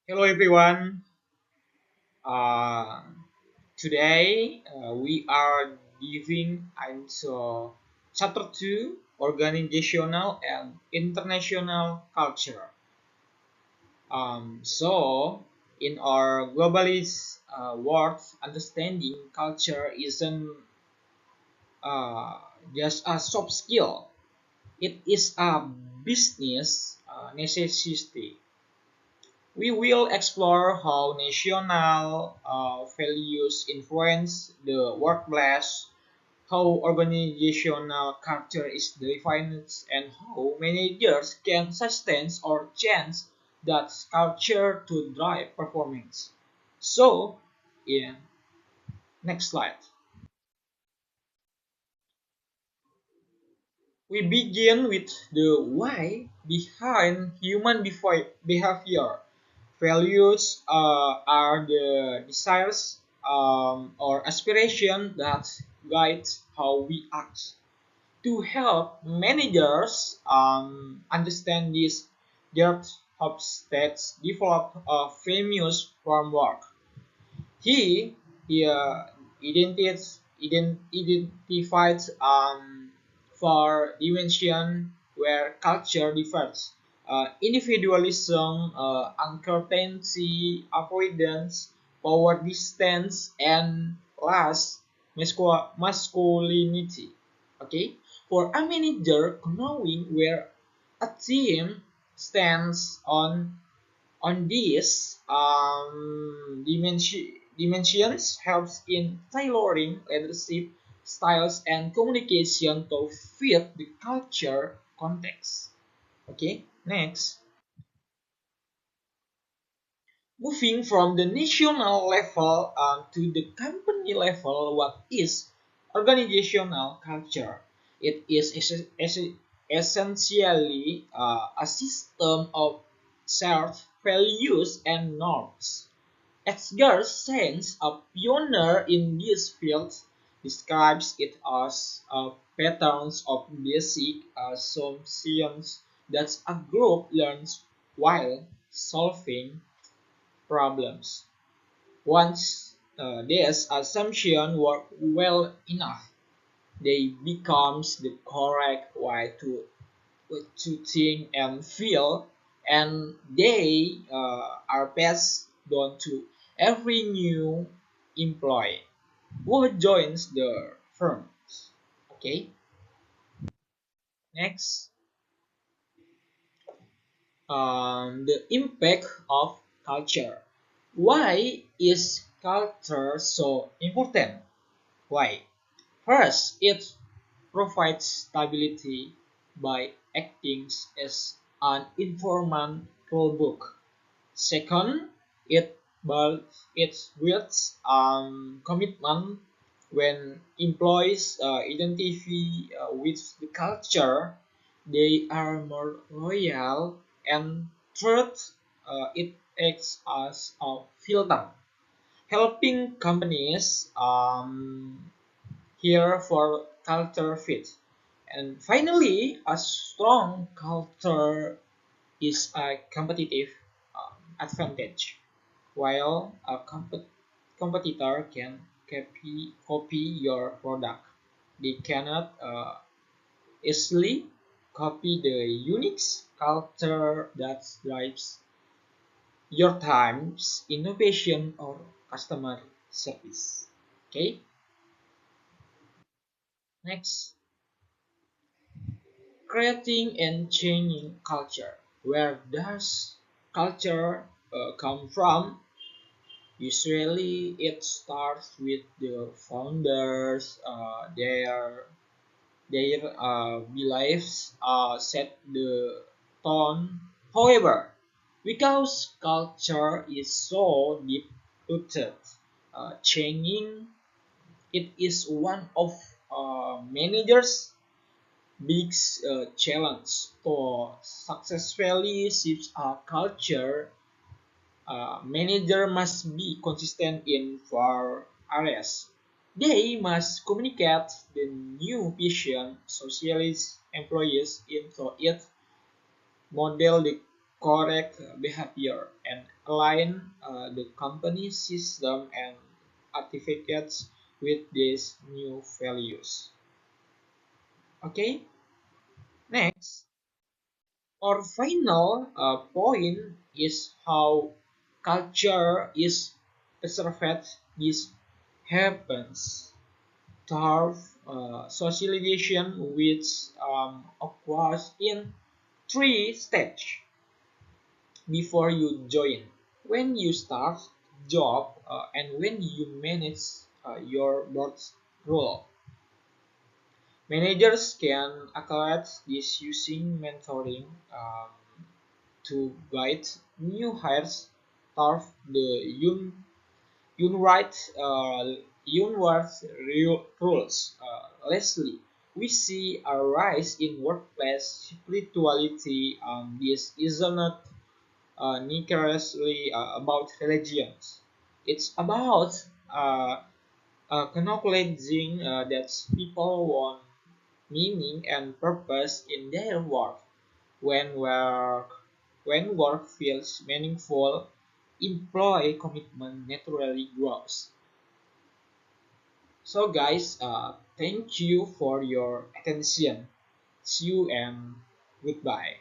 Hello everyone. Uh, Today we are diving into chapter 2 organizational and international culture. In our globalist world, understanding culture isn't uh, just a soft skill, it is a business necessity. We will explore how national values influence the workplace, how organizational culture is defined, and how managers can sustain or change that culture to drive performance. So, yeah, next slide. We begin with the why behind human behavior. Values are the desires or aspirations that guide how we act. To help managers understand this, Gerd Hofstede developed a famous framework. He identified four dimensions where culture differs: individualism, uncertainty, avoidance, power distance, and last, masculinity. Okay, for a manager, knowing where a team stands on these dimensions helps in tailoring leadership styles and communication to fit the culture context. Okay, next. Moving from the national level to the company level, what is organizational culture? It is essentially a system of shared values and norms. Edgar Sainz, a pioneer in this field, describes it as patterns of basic assumptions that a group learns while solving problems. Once these assumptions work well enough, they becomes the correct way to think and feel, and they are passed down to every new employee who joins the firm. Okay, next, the impact of culture. Why is culture so important? Why? First, it provides stability by acting as an informant rulebook. Second, it builds commitment when employees identify with the culture, they are more loyal. And third, it acts as a filter, helping companies here for culture fit. And finally, a strong culture is a competitive advantage. While a competitor can copy your product, they cannot easily copy the unique culture that drives your time's innovation or customer service. Okay, next, creating and changing culture. Where does culture come from? Usually, it starts with the founders, their beliefs set the tone. However, because culture is so deep rooted, changing it is one of managers' big challenge to successfully shift a culture. Manager must be consistent in four areas. They must communicate the new vision, socialize employees into it, model the correct behavior and align the company system and artifacts with these new values. Okay, next, our final point is how culture is preserved. This happens through socialization, which occurs in three stages before you join. When you start job and when you manage your board's role. Managers can accelerate this using mentoring to guide new hires toward the UNRWA rules. Lastly, we see a rise in workplace spirituality. This isn't necessarily about religions. It's about uh, acknowledging that people want meaning and purpose in their work. When work when work feels meaningful, employee commitment naturally grows. So guys, thank you for your attention. See you and goodbye.